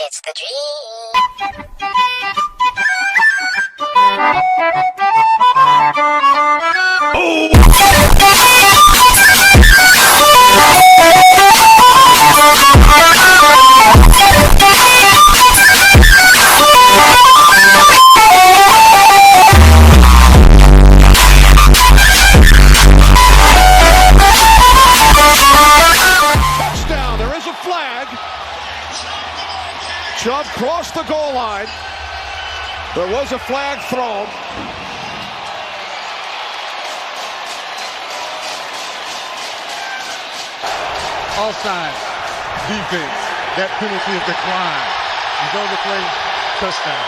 It's the dream. Touchdown, there is a flag. Chubb crossed the goal line. There was a flag thrown. Offside defense. That penalty is declined. Result of play, touchdown.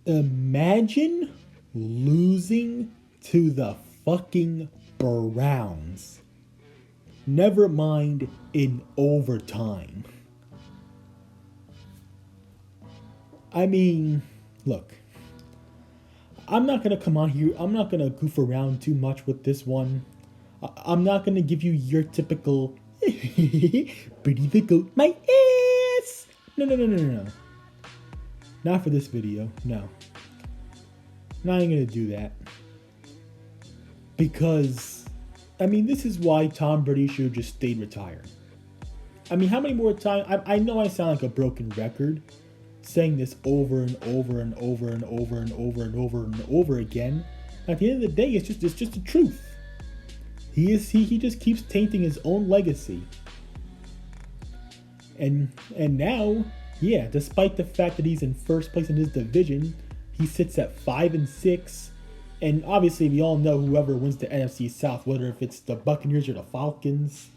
Imagine losing to the fucking Browns. Never mind in overtime. I mean, look. I'm not going to come on here. I'm not going to goof around too much with this one. I'm not going to give you your typical Brady the goat, my ass. No. Not for this video. No. Not even going to do that. Because, I mean, this is why Tom Brady should have just stayed retired. I mean, how many more times? I know I sound like a broken record, saying this over and over and over and over and over and over and over again. At the end of the day, it's just the truth. He just keeps tainting his own legacy. And now, yeah, despite the fact that he's in first place in his division, he sits at 5-6. And obviously, we all know whoever wins the NFC South, whether if it's the Buccaneers or the Falcons.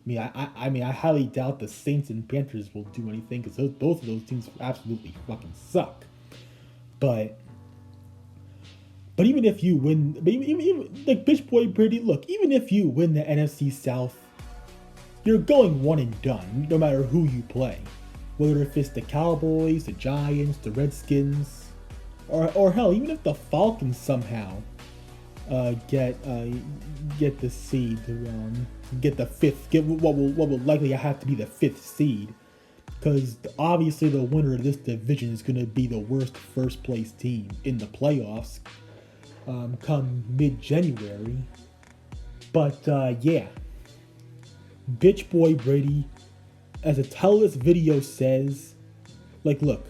I mean, I highly doubt the Saints and Panthers will do anything because both of those teams absolutely fucking suck. But even if you win, even like bitch boy Brady, look, even if you win the NFC South, you're going one and done, no matter who you play. Whether if it's the Cowboys, the Giants, the Redskins, or hell, even if the Falcons somehow get the seed, get the fifth, get what will likely have to be the fifth seed, because obviously the winner of this division is going to be the worst first place team in the playoffs come mid-January. But yeah, bitch boy Brady, as the title of this video says, like, look,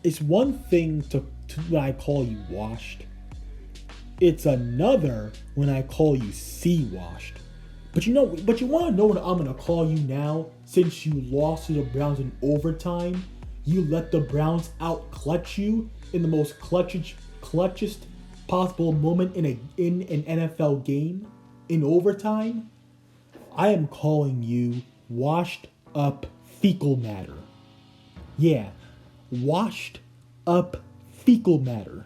it's one thing to when I call you washed. It's another when I call you sea-washed. But you want to know what I'm going to call you now? Since you lost to the Browns in overtime, you let the Browns out-clutch you in the most clutchest possible moment in an NFL game in overtime. I am calling you washed up fecal matter. Yeah, washed up fecal matter.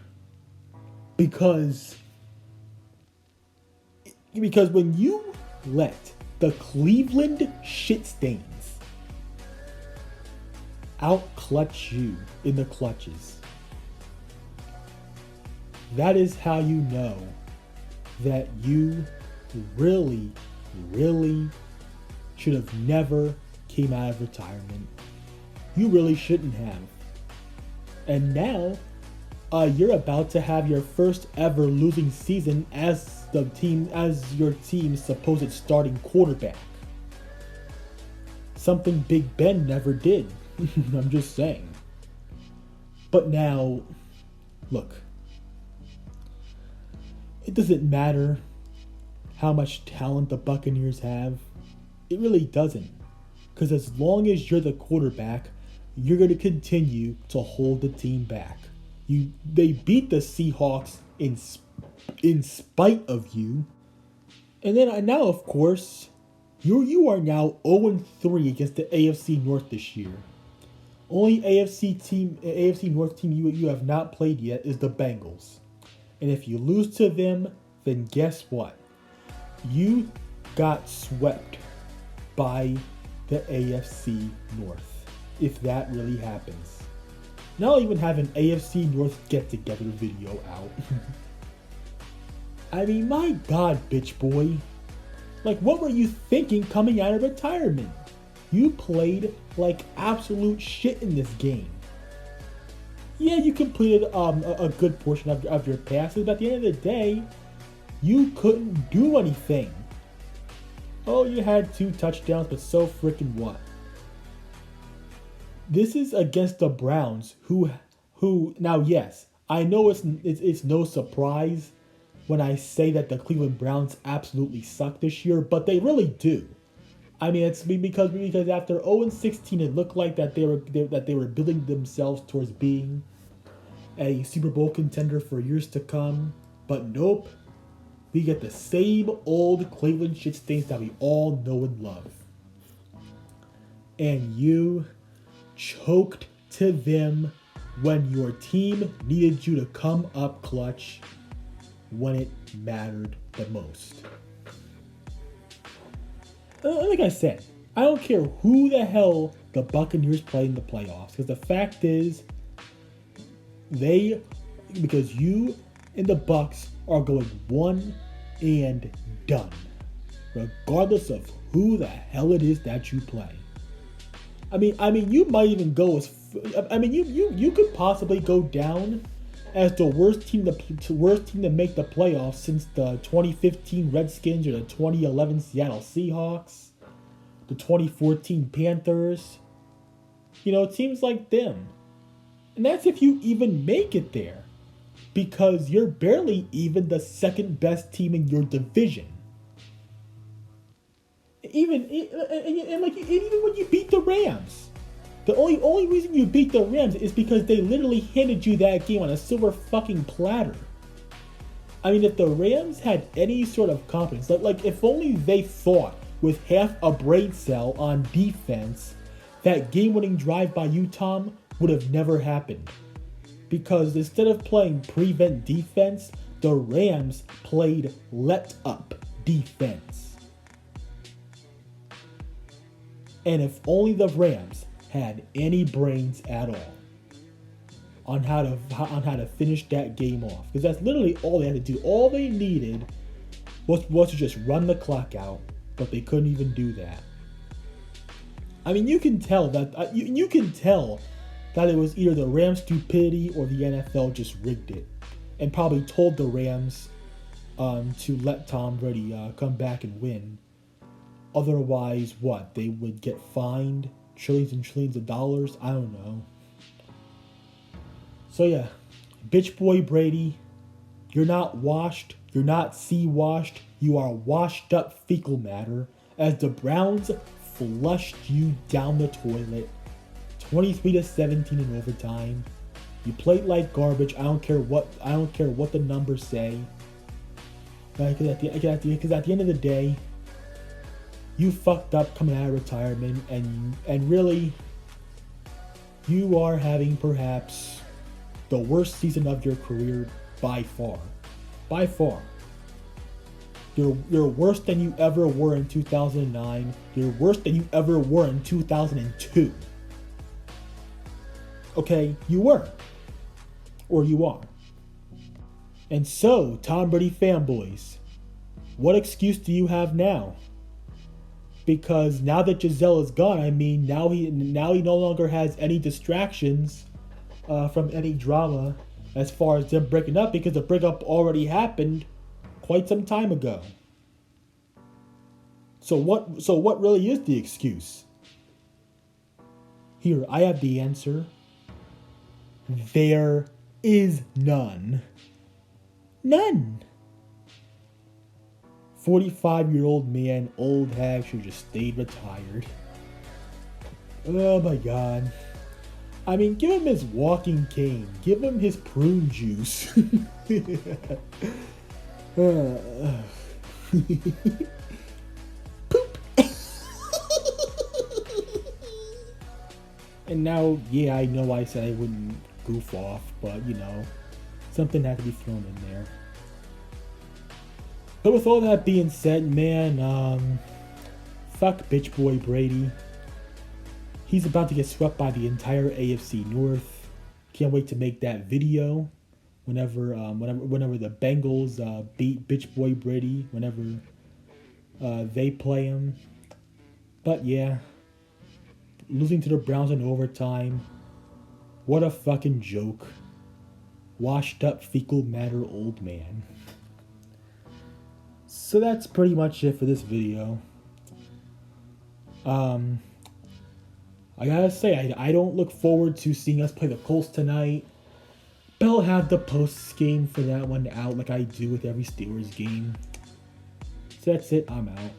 Because when you let the Cleveland shit stains out-clutch you in the clutches, that is how you know that you really, really should have never came out of retirement. You really shouldn't have. And now, you're about to have your first ever losing season as your team's supposed starting quarterback. Something Big Ben never did. I'm just saying. But now, look, it doesn't matter how much talent the Buccaneers have. It really doesn't. Because as long as you're the quarterback, you're going to continue to hold the team back. They beat the Seahawks in spite of you. And then now, of course, you are now 0-3 against the AFC North this year. only AFC North team you have not played yet is the Bengals. And if you lose to them, then guess what? You got swept by the AFC North, if that really happens. Now I'll even have an AFC North get-together video out. I mean, my God, bitch boy. Like, what were you thinking coming out of retirement? You played like absolute shit in this game. Yeah, you completed a good portion of your passes, but at the end of the day, you couldn't do anything. Oh, you had 2 touchdowns, but so freaking what? This is against the Browns, who now, yes, I know it's no surprise when I say that the Cleveland Browns absolutely suck this year, but they really do. I mean, it's because after 0-16, it looked like that they were building themselves towards being a Super Bowl contender for years to come. But nope, we get the same old Cleveland shit stains that we all know and love. And you choked to them when your team needed you to come up clutch when it mattered the most. Like I said, I don't care who the hell the Buccaneers play in the playoffs, because the fact is, because you and the Bucs are going one and done, regardless of who the hell it is that you play. I mean, you might even go as, you could possibly go down as the worst team to make the playoffs since the 2015 Redskins or the 2011 Seattle Seahawks, the 2014 Panthers. You know, teams like them. And that's if you even make it there, because you're barely even the second best team in your division. Even when you beat the Rams. The only reason you beat the Rams is because they literally handed you that game on a silver fucking platter. I mean, if the Rams had any sort of confidence, like if only they thought with half a brain cell on defense, that game-winning drive by you, Tom, would have never happened. Because instead of playing prevent defense, the Rams played let-up defense. And if only the Rams had any brains at all on how to finish that game off, because that's literally all they had to do. All they needed was to just run the clock out, but they couldn't even do that. I mean, you can tell that it was either the Rams' stupidity or the NFL just rigged it and probably told the Rams to let Tom Brady come back and win. Otherwise, what? They would get fined trillions and trillions of dollars? I don't know. So yeah, bitch boy Brady, you're not washed, you're not sea-washed, you are washed up fecal matter as the Browns flushed you down the toilet 23-17 in overtime. You played like garbage. I don't care what the numbers say. Because at the end of the day, you fucked up coming out of retirement, and really, you are having perhaps the worst season of your career by far. By far. You're worse than you ever were in 2009. You're worse than you ever were in 2002. Okay, you were. Or you are. And so, Tom Brady fanboys, what excuse do you have now? Because now that Giselle is gone, I mean, now he no longer has any distractions from any drama as far as them breaking up, because the breakup already happened quite some time ago. So what really is the excuse? Here, I have the answer. There is none. None. 45-year-old man, old hag, should just stayed retired. Oh my god. I mean, give him his walking cane. Give him his prune juice. Poop. And now, yeah, I know I said I wouldn't goof off, but you know, something had to be thrown in there. But with all that being said, man, fuck bitch boy Brady. He's about to get swept by the entire AFC North. Can't wait to make that video whenever the Bengals beat bitch boy Brady, whenever they play him. But yeah, losing to the Browns in overtime. What a fucking joke. Washed up fecal matter old man. So that's pretty much it for this video. I gotta say, I don't look forward to seeing us play the Colts tonight. But I'll have the post game for that one out like I do with every Steelers game. So that's it, I'm out.